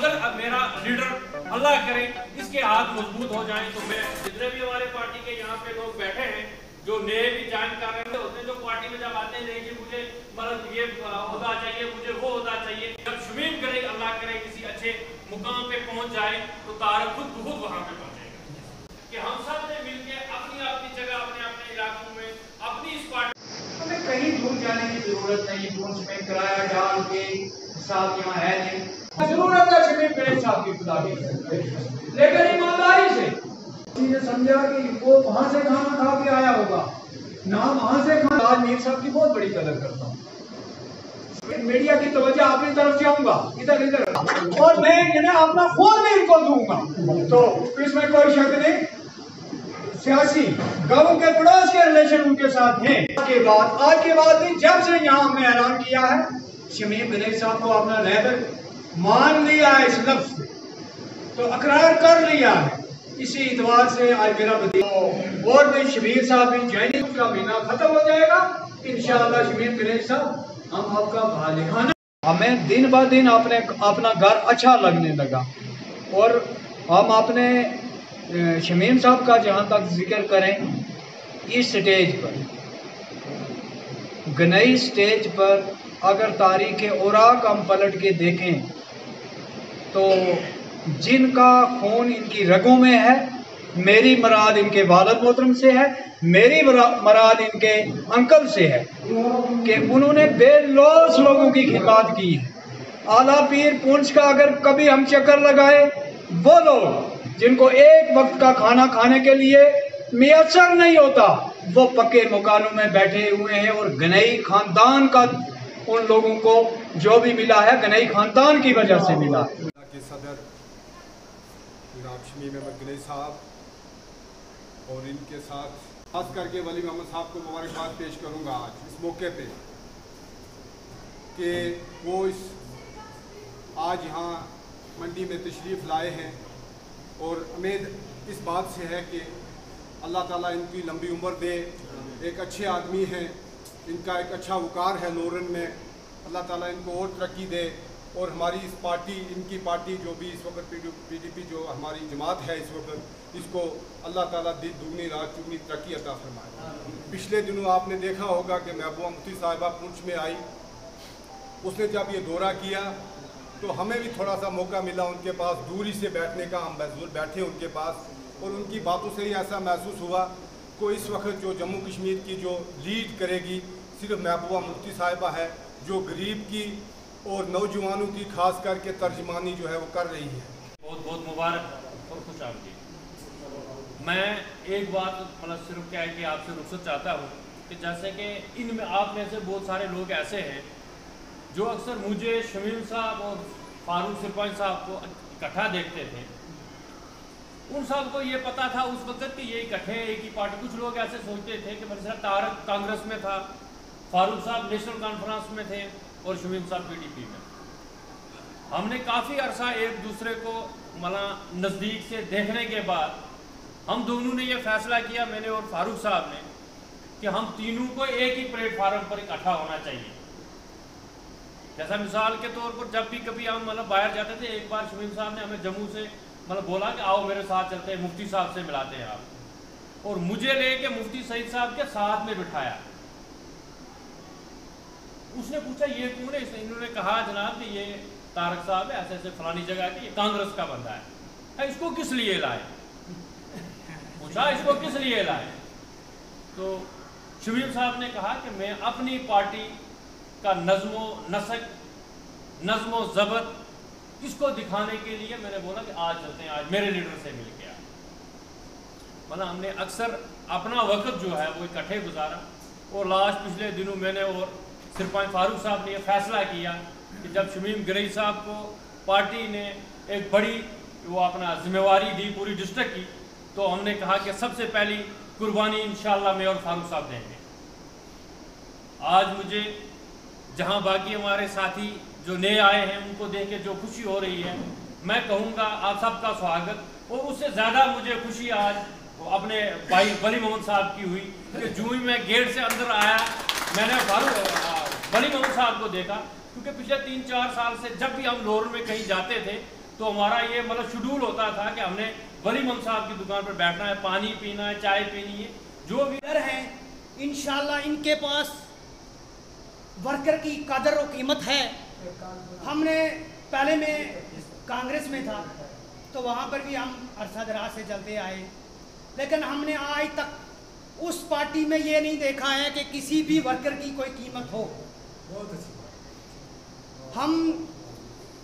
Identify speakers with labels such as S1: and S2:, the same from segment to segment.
S1: अगर अब मेरा लीडर अल्लाह करे इसके हाथ मजबूत हो जाए तो मैं जितने भी हमारे पार्टी के यहाँ पे लोग बैठे हैं जो नए भी ज्वाइन कर रहे होते हैं, जो पार्टी में जब आते हैं कि मुझे मतलब ये होदा चाहिए, मुझे वो होदा चाहिए, जब शमीम करे अल्लाह करे किसी अच्छे मुकाम पे पहुंच जाए तो तारक खुद वहां पे पहुंचेगा कि हम सब ने मिलकर अपनी अपनी जगह अपने अपने इलाकों में अपनी इस पार्टी
S2: हमें कहीं दूर जाने की जरूरत नहीं। पुंछ में किराया डाल के साथ यहाँ है नहीं, जरूरत है शमीम करे साहब की खुदा की, लेकिन ईमानदारी से ने समझा कि वो वहां से खाना खा के आया होगा ना, वहां से खाना। आज मीर साहब की बहुत बड़ी कदर करता हूँ। मीडिया की तवज्जो अपनी तरफ से आऊंगा इधर इधर और मैं अपना फोन भी इनको दूंगा, तो इसमें कोई शक नहीं। सियासी गांवों के पड़ोस के रिलेशन उनके साथ हैं। आज के बाद नहीं, जब से यहाँ हमने ऐलान किया है शमीम गनेई साहब को अपना रैबर मान लिया है, इस लफ्ज से तो अकरार कर लिया है। इसी इतवार से आज मेरा और भी शमीम साहब भी ज्वाइनिंग का महीना खत्म हो जाएगा इंशाअल्लाह। शमीम गनेई साहब हम आपका भालेहाना, हमें दिन ब दिन अपना घर अच्छा लगने लगा और हम अपने शमीम साहब का जहाँ तक जिक्र करें, इस स्टेज पर गनेई स्टेज पर अगर तारीख औराक हम पलट के देखें तो जिनका खून इनकी रगों में है, मेरी मराद इनके वालिद मोहतरम से है, मेरी मराद इनके अंकल से है कि उन्होंने बेलौस लोगों की खिदमत की है। आला पीर पुंछ का अगर कभी हम चक्कर लगाए, वो लोग जिनको एक वक्त का खाना खाने के लिए मैसर नहीं होता, वो पक्के मकानों में बैठे हुए हैं। और गनेई खानदान का उन लोगों को जो भी मिला है गनेई खानदान की वजह से मिला है।
S3: सदर जनाब शमीम अहमद गनेई साहब और इनके साथ खास करके वली मोहम्मद साहब को मुबारकबाद पेश करूंगा आज इस मौके पे कि वो आज यहाँ मंडी में तशरीफ़ लाए हैं और उम्मीद इस बात से है कि अल्लाह ताला इनकी लंबी उम्र दे। एक अच्छे आदमी हैं, इनका एक अच्छा वकार है लोरन में, अल्लाह ताला इनको और तरक्की दे। और हमारी इस पार्टी, इनकी पार्टी जो भी इस वक्त पीडीपी जो हमारी जमात है इस वक्त, इसको अल्लाह ताला दुगनी रात चुगनी तरक्की अता फरमाए। पिछले दिनों आपने देखा होगा कि महबूबा मुफ्ती साहिबा पुंछ में आई, उसने जब ये दौरा किया तो हमें भी थोड़ा सा मौका मिला उनके पास दूरी से बैठने का। हम बैठे उनके पास और उनकी बातों से ही ऐसा महसूस हुआ कि इस वक्त जो जम्मू कश्मीर की जो लीड करेगी सिर्फ महबूबा मुफ्ती साहिबा है, जो गरीब की और नौजवानों की खास करके तर्जमानी जो है वो कर रही है।
S1: बहुत बहुत मुबारक और खुश आमदीद। मैं एक बात मतलब सिर्फ क्या है कि आपसे रुखसत चाहता हूँ कि जैसे कि इनमें आप में से बहुत सारे लोग ऐसे हैं जो अक्सर मुझे शमीम साहब और फारूक सरपंच साहब को इकट्ठा देखते थे। उन साहब को ये पता था उस वक्त कि ये इकट्ठे एक ही पार्टी। कुछ लोग ऐसे सोचते थे कि मेरे साथ तारक कांग्रेस में था, फारूक साहब नेशनल कॉन्फ्रेंस में थे और शमीम साहब पीडीपी में। हमने काफ़ी अरसा एक दूसरे को मतलब नज़दीक से देखने के बाद हम दोनों ने ये फैसला किया, मैंने और फारूक साहब ने, कि हम तीनों को एक ही प्लेटफार्म पर इकट्ठा होना चाहिए। जैसा मिसाल के तौर पर जब भी कभी हम मतलब बाहर जाते थे, एक बार शमीम साहब ने हमें जम्मू से मतलब बोला कि आओ मेरे साथ चलते हैं, मुफ्ती साहब से मिलाते हैं आप, और मुझे लेके मुफ्ती सईद साहब के साथ में बिठाया। उसने पूछा ये कौन है? इन्होंने कहा जनाब कि ये तारक साहब है, ऐसे ऐसे फलानी जगह के, ये कांग्रेस का बंदा है। इसको किस लिए लाए? पूछा इसको किस लिए लाए? तो शमीम साहब ने कहा कि मैं अपनी पार्टी का नज़्मो नसक, नज़्मो ज़बत इसको दिखाने के लिए मैंने बोला कि आज चलते हैं, आज मेरे लीडर से मिल के आए। मतलब हमने अक्सर अपना वक्त जो है वो इकट्ठे गुजारा। और लास्ट पिछले दिनों मैंने और सरपंच फारूक साहब ने यह फैसला किया कि जब शमीम गनेई साहब को पार्टी ने एक बड़ी वो अपना जिम्मेवारी दी पूरी डिस्ट्रिक्ट की, तो हमने कहा कि सबसे पहली कुर्बानी इंशाअल्लाह मैं और फारूक साहब देंगे। आज मुझे जहां बाकी हमारे साथी जो नए आए हैं उनको देख के जो खुशी हो रही है, मैं कहूँगा आप सबका स्वागत। और उससे ज़्यादा मुझे खुशी आज अपने भाई वली मोहम्मद साहब की हुई कि जो ही मैं गेट से अंदर आया मैंने वली मोहम्मद साहब को देखा, क्योंकि पिछले 3-4 साल से जब भी हम लोर में कहीं जाते थे तो हमारा ये मतलब शेड्यूल होता था कि हमने वली इमाम साहब की दुकान पर बैठना है, पानी पीना है, चाय पीनी है, जो भी
S4: हैं। इंशाल्लाह इनके पास वर्कर की कदर और कीमत है। हमने पहले में कांग्रेस में था तो वहाँ पर भी हम अरसा दराज से चलते आए, लेकिन हमने आज तक उस पार्टी में ये नहीं देखा है कि किसी भी वर्कर की कोई कीमत हो। बहुत अच्छी बात। हम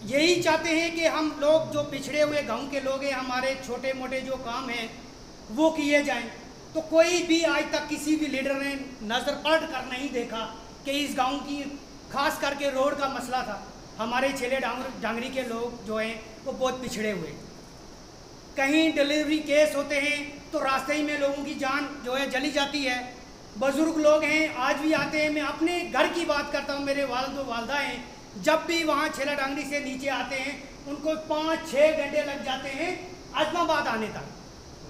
S4: यही चाहते हैं कि हम लोग जो पिछड़े हुए गांव के लोग हैं, हमारे छोटे मोटे जो काम हैं वो किए जाएं। तो कोई भी आज तक किसी भी लीडर ने नज़र पलट कर नहीं देखा कि इस गांव की खास करके रोड का मसला था। हमारे छेले डांगरी के लोग जो हैं वो बहुत पिछड़े हुए, कहीं डिलीवरी केस होते हैं तो रास्ते ही में लोगों की जान जो है जली जाती है। बुजुर्ग लोग हैं आज भी आते हैं, मैं अपने घर की बात करता हूँ, मेरे वालिद व वालदा हैं, जब भी वहाँ छेला डांगरी से नीचे आते हैं उनको 5-6 घंटे लग जाते हैं आजमाबाद आने तक।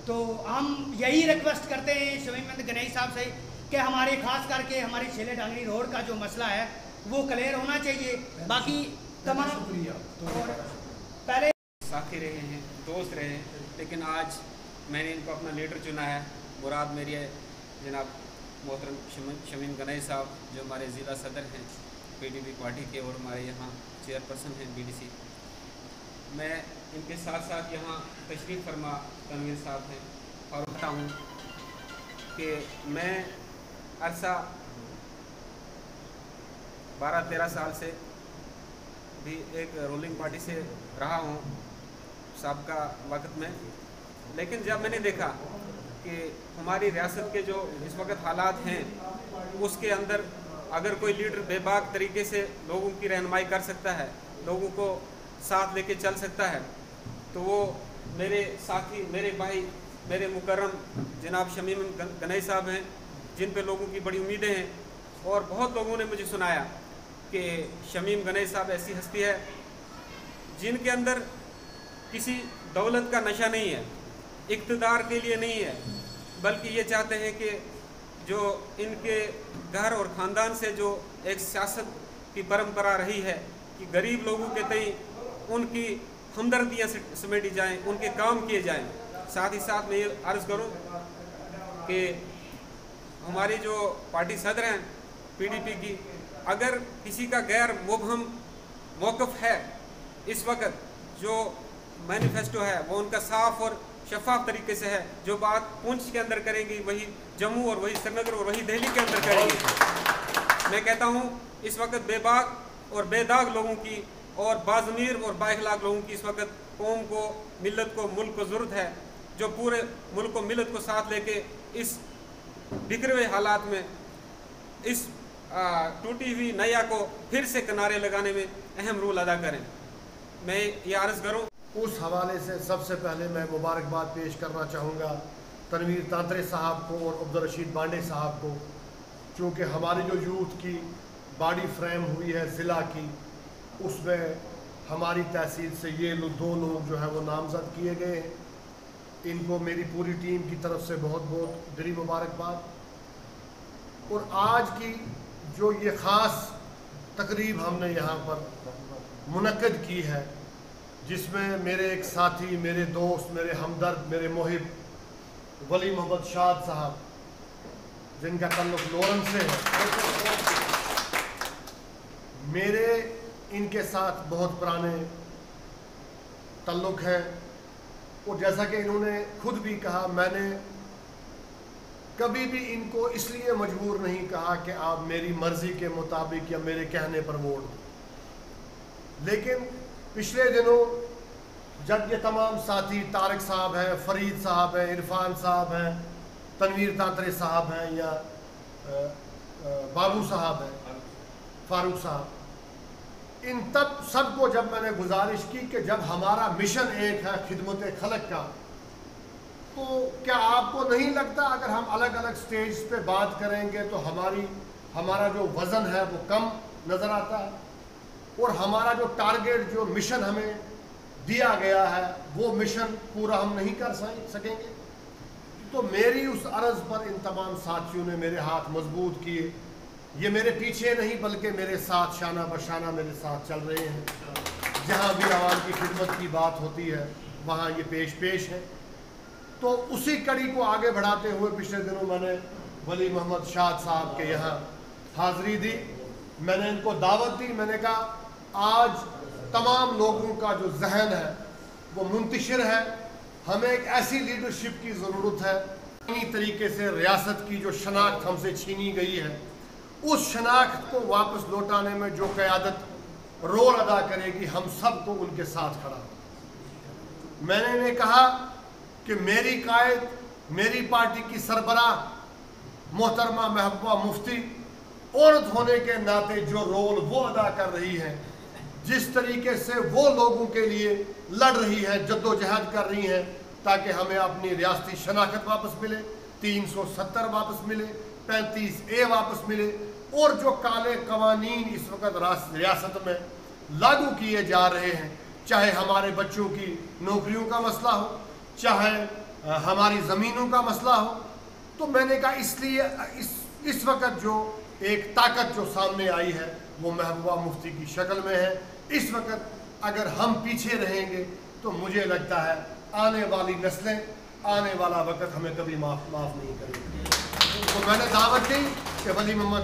S4: तो हम यही रिक्वेस्ट करते हैं शमीम अहमद गनई साहब से कि हमारे खास करके हमारे छेले डांगरी रोड का जो मसला है वो क्लियर होना चाहिए। बाकी तमाम पहले
S5: साथी रहे हैं, दोस्त रहे हैं, लेकिन आज मैंने इनको अपना लीडर चुना है। मुराद मेरी है जनाब मोहतरम शमीम गनई साहब, जो हमारे ज़िला सदर हैं पीडीपी पार्टी के और हमारे यहाँ चेयरपर्सन हैं बीडीसी। मैं इनके साथ साथ यहाँ तशरीफ़ फरमा तनवीर साहब हैं और कहता हूँ कि मैं अरसा 12-13 साल से भी एक रूलिंग पार्टी से रहा हूँ साबका वक्त में, लेकिन जब मैंने देखा कि हमारी रियासत के जो इस वक्त हालात हैं उसके अंदर अगर कोई लीडर बेबाक तरीके से लोगों की रहनुमाई कर सकता है, लोगों को साथ लेके चल सकता है, तो वो मेरे साथी, मेरे भाई, मेरे मुकर्रम जनाब शमीम गनई साहब हैं, जिन पे लोगों की बड़ी उम्मीदें हैं। और बहुत लोगों ने मुझे सुनाया कि शमीम गनई साहब ऐसी हस्ती है जिनके अंदर किसी दौलत का नशा नहीं है, इक़्तिदार के लिए नहीं है, बल्कि ये चाहते हैं कि जो इनके घर और ख़ानदान से जो एक सियासत की परंपरा रही है कि गरीब लोगों के तई उनकी हमदर्दियाँ समेटी जाएं, उनके काम किए जाएं। साथ ही साथ मैं ये अर्ज़ करूं कि हमारी जो पार्टी सदर हैं पीडीपी की, अगर किसी का गैर मुबहम मौक़िफ़ है इस वक्त, जो मैनिफेस्टो है वो उनका साफ़ और शफाफ तरीके से है, जो बात पुंछ के अंदर करेंगी वही जम्मू और वही श्रीनगर और वही दिल्ली के अंदर करेंगे। मैं कहता हूँ इस वक्त बेबाक और बेदाग लोगों की और बाज़मीर और बाइखलाक लोगों की इस वक्त कौम को, मिलत को, मुल्क को ज़रूरत है, जो पूरे मुल्क को, मिलत को साथ लेके इस बिखरे हुए हालात में इस टूटी हुई नैया को फिर से किनारे लगाने में अहम रोल अदा करें। मैं ये अर्ज़ करूँ।
S6: उस हवाले से सबसे पहले मैं मुबारकबाद पेश करना चाहूँगा तनवीर तांतरे साहब को और अब्दुल रशीद बांडे साहब को, चूँकि हमारी जो यूथ की बॉडी फ्रेम हुई है ज़िला की, उसमें हमारी तहसील से ये दो लोग जो है वो नामज़द किए गए हैं। इनको मेरी पूरी टीम की तरफ से बहुत बहुत दिली मुबारकबाद। और आज की जो ये ख़ास तकरीब हमने यहाँ पर मुनक्किद की है, जिसमें मेरे एक साथी, मेरे दोस्त, मेरे हमदर्द, मेरे मोहिब वली मोहम्मद शाद साहब, जिनका ताल्लुक लोरन से है, मेरे इनके साथ बहुत पुराने ताल्लुक हैं। और जैसा कि इन्होंने खुद भी कहा, मैंने कभी भी इनको इसलिए मजबूर नहीं कहा कि आप मेरी मर्ज़ी के मुताबिक या मेरे कहने पर वोट दें। लेकिन पिछले दिनों जब ये तमाम साथी, तारिक साहब हैं, फरीद साहब हैं, इरफान साहब हैं, तनवीर तांतरे साहब हैं या बाबू साहब हैं, फारूक साहब, इन तब सबको जब मैंने गुजारिश की कि जब हमारा मिशन एक है खिदमत खलक का, तो क्या आपको नहीं लगता अगर हम अलग अलग स्टेज पे बात करेंगे तो हमारा जो वज़न है वो कम नज़र आता है, और हमारा जो टारगेट, जो मिशन हमें दिया गया है, वो मिशन पूरा हम नहीं कर सकेंगे। तो मेरी उस अर्ज़ पर इन तमाम साथियों ने मेरे हाथ मजबूत किए। ये मेरे पीछे नहीं बल्कि मेरे साथ शाना बशाना मेरे साथ चल रहे हैं। जहाँ भी आवाम की खिदमत की बात होती है वहाँ ये पेश है। तो उसी कड़ी को आगे बढ़ाते हुए पिछले दिनों मैंने वली मोहम्मद शाद साहब के यहाँ हाज़िरी दी। मैंने इनको दावत दी, मैंने कहा आज तमाम लोगों का जो जहन है वो मुंतशिर है, हमें एक ऐसी लीडरशिप की ज़रूरत है। इसी तरीके से रियासत की जो शनाख्त हमसे छीनी गई है उस शनाख्त को वापस लौटाने में जो क़यादत रोल अदा करेगी, हम सबको उनके साथ खड़ा। मैंने इन्हें कहा कि मेरी कायद, मेरी पार्टी की सरबराह मोहतरमा महबूबा मुफ्ती औरत होने के नाते जो रोल वो अदा कर रही है, जिस तरीके से वो लोगों के लिए लड़ रही है, जद्दोजहद कर रही हैं ताकि हमें अपनी रियासती शनाख्त वापस मिले, 370 वापस मिले, 35A वापस मिले, और जो काले कवानीन इस वक्त रियासत में लागू किए जा रहे हैं, चाहे हमारे बच्चों की नौकरियों का मसला हो, चाहे हमारी ज़मीनों का मसला हो। तो मैंने कहा इसलिए इस वक्त जो एक ताकत जो सामने आई है वो महबूबा मुफ्ती की शक्ल में है। इस वक्त अगर हम पीछे रहेंगे तो मुझे लगता है आने वाली नस्लें, आने वाला वक्त हमें कभी माफ़ नहीं करेगी। तो मैंने दावत दी कि वली मोहम्मद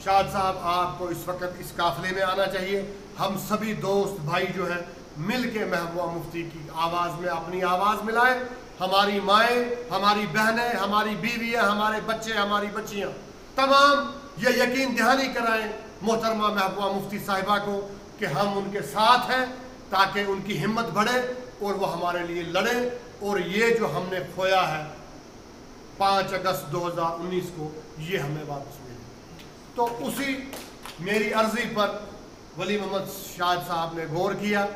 S6: शाद साहब आपको इस वक्त इस काफ़िले में आना चाहिए। हम सभी दोस्त भाई जो हैं मिल के महबूबा मुफ्ती की आवाज़ में अपनी आवाज़ मिलाएं। हमारी माएँ, हमारी बहनें, हमारी बीवियाँ, हमारे बच्चे, हमारी बच्चियाँ तमाम ये यकीन दहानी कराएं मोहतरमा महबूबा मुफ्ती साहिबा को कि हम उनके साथ हैं, ताकि उनकी हिम्मत बढ़े और वो हमारे लिए लड़ें और ये जो हमने खोया है 5 अगस्त 2019 को, ये हमें वापस मिले। तो उसी मेरी अर्जी पर वली मोहम्मद शाद साहब ने गौर किया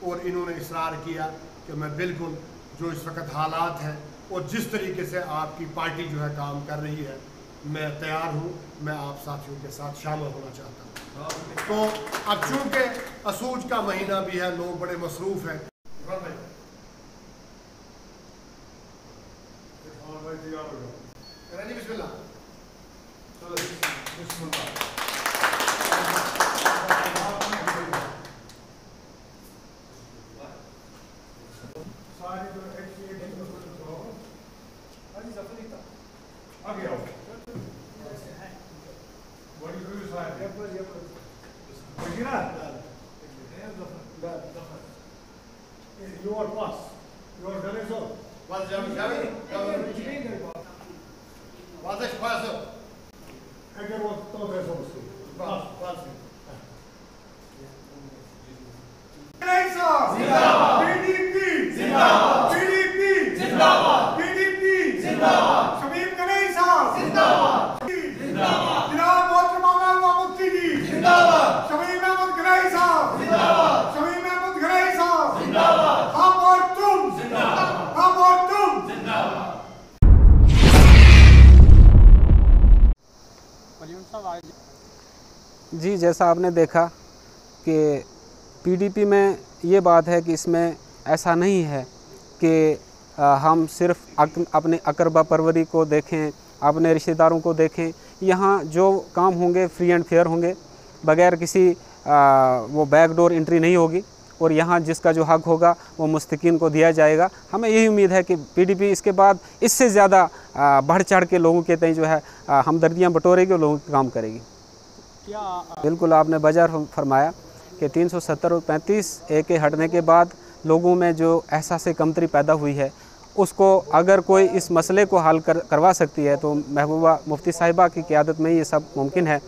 S6: और इन्होंने इसरार किया कि मैं बिल्कुल जो इस वक्त हालात हैं और जिस तरीके से आपकी पार्टी जो है काम कर रही है, मैं तैयार हूँ, मैं आप साथियों के साथ शामिल होना चाहता हूँ। तो अब चूँकि असूज का महीना भी है, लोग बड़े मसरूफ़ हैं। Your pass, your done so. Was it pass? Again, what told us also. Pass. PDP जिंदाबाद, PDP जिंदाबाद, PDP जिंदाबाद, शमीम गणेश साहब जिंदाबाद, जिंदाबाद, जनाब मोहतरमा महबूबा मुफ्ती जी जिंदाबाद, शमीम अहमद गणेश साहब जिंदाबाद, शमीम अहमद गणेश साहब जिंदाबाद, हम और तुम जिंदाबाद, हम और तुम जिंदाबाद।
S5: जी, जैसा आपने देखा कि पीडीपी में ये बात है कि इसमें ऐसा नहीं है कि हम सिर्फ अपने अकरबा परवरी को देखें, अपने रिश्तेदारों को देखें। यहाँ जो काम होंगे फ्री एंड फेयर होंगे, बगैर किसी वो बैकडोर एंट्री नहीं होगी, और यहाँ जिसका जो हक होगा वो मुस्तकीन को दिया जाएगा। हमें यही उम्मीद है कि पीडीपी इसके बाद इससे ज़्यादा बढ़ चढ़ के लोगों के तय जो है हमदर्दियाँ बटोरेगी और लोगों का काम करेगी। बिल्कुल आपने बाजार फरमाया कि 370 और 35A के हटने के बाद लोगों में जो एहसास कमतरी पैदा हुई है, उसको अगर कोई इस मसले को हल करवा सकती है तो महबूबा मुफ्ती साहिबा की क़यादत में ये सब मुमकिन है।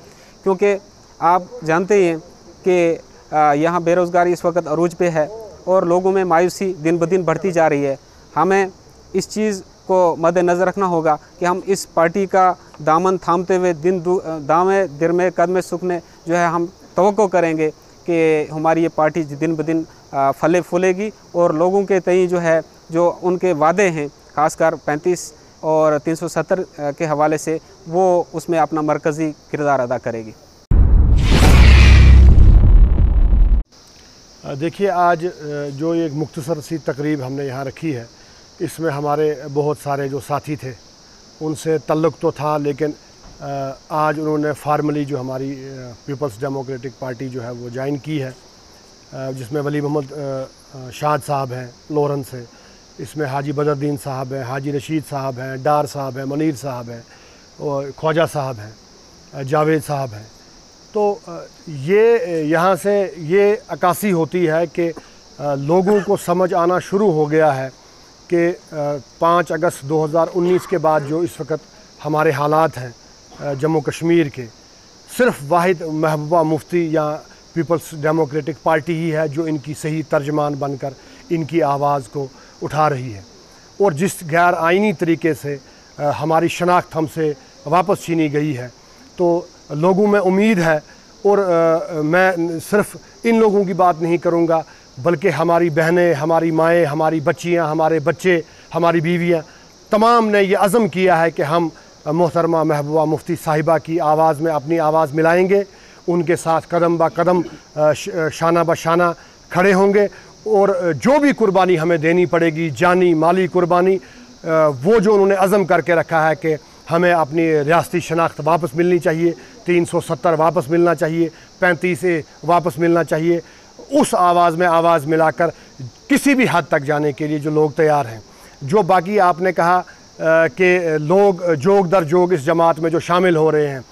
S5: क्योंकि आप जानते ही हैं कि यहाँ बेरोज़गारी इस वक्त अरूज पे है और लोगों में मायूसी दिन ब दिन बढ़ती जा रही है। हमें इस चीज़ को मद्देनज़र रखना होगा कि हम इस पार्टी का दामन थामते हुए दामे दिरमे कदमे सुखने जो है हम तवक्को करेंगे कि हमारी ये पार्टी दिन ब दिन फले फूलेगी और लोगों के तय जो है जो उनके वादे हैं, ख़ासकर 35 और 370 के हवाले से, वो उसमें अपना मरकज़ी किरदार अदा करेगी।
S6: देखिए, आज जो एक मुख्तसर सी तकरीब हमने यहाँ रखी है, इसमें हमारे बहुत सारे जो साथी थे उनसे तल्लुक़ तो था, लेकिन आज उन्होंने फार्मली जो हमारी पीपल्स डेमोक्रेटिक पार्टी जो है वो ज्वाइन की है। जिसमें वली मोहम्मद शाद साहब हैं लॉरेंस से, इसमें हाजी बदरुद्दीन साहब हैं, हाजी रशीद साहब हैं, डार साहब हैं, मनीर साहब हैं और ख्वाजा साहब हैं, जावेद साहब हैं। तो ये यहाँ से ये अक्कासी होती है कि लोगों को समझ आना शुरू हो गया है कि 5 अगस्त 2019 के बाद जो इस वक्त हमारे हालात हैं जम्मू कश्मीर के, सिर्फ वाहिद महबूबा मुफ्ती या पीपल्स डेमोक्रेटिक पार्टी ही है जो इनकी सही तर्जमान बनकर इनकी आवाज़ को उठा रही है। और जिस गैर आइनी तरीके से हमारी शनाख्त हमसे वापस छीनी गई है, तो लोगों में उम्मीद है। और मैं सिर्फ इन लोगों की बात नहीं करूँगा, बल्कि हमारी बहनें, हमारी माएँ, हमारी बच्चियाँ, हमारे बच्चे, हमारी बीवियाँ, तमाम ने ये अज़म किया है कि हम मोहतरमा महबूबा मुफ्ती साहिबा की आवाज़ में अपनी आवाज़ मिलाएंगे, उनके साथ कदम ब कदम शाना ब शाना खड़े होंगे। और जो भी कुर्बानी हमें देनी पड़ेगी, जानी माली कुर्बानी, वो जो उन्होंने अज़म करके रखा है कि हमें अपनी रियासती शनाख्त वापस मिलनी चाहिए, 370 वापस मिलना चाहिए, 35A वापस मिलना चाहिए, उस आवाज़ में आवाज़ मिलाकर किसी भी हद तक जाने के लिए जो लोग तैयार हैं। जो बाकी आपने कहा कि लोग जोग दर जोग इस जमात में जो शामिल हो रहे हैं,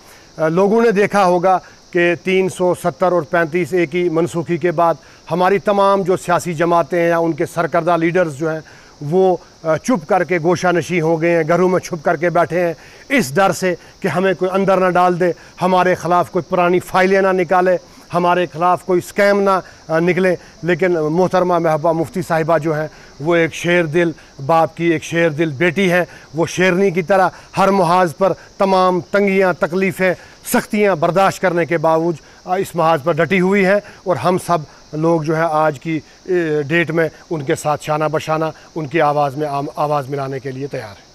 S6: लोगों ने देखा होगा कि 370 और 35A की मनसूखी के बाद हमारी तमाम जो सियासी जमातें हैं या उनके सरकर्दा लीडर्स जो हैं वो चुप करके गोशा नशी हो गए हैं, घरों में छुप करके बैठे हैं, इस डर से कि हमें कोई अंदर ना डाल दे, हमारे ख़िलाफ़ कोई पुरानी फाइलें ना निकाले, हमारे ख़िलाफ़ कोई स्कैम ना निकले। लेकिन मोहतरमा महबूबा मुफ्ती साहिबा जो हैं वो एक शेर दिल बाप की एक शेर दिल बेटी हैं। वो शेरनी की तरह हर महाज पर तमाम तंगियाँ, तकलीफ़ें, सख्तियाँ बर्दाश्त करने के बावजूद इस महाज पर डटी हुई हैं। और हम सब लोग जो है आज की डेट में उनके साथ शाना बशाना उनकी आवाज़ में आवाज़ मिलाने के लिए तैयार हैं।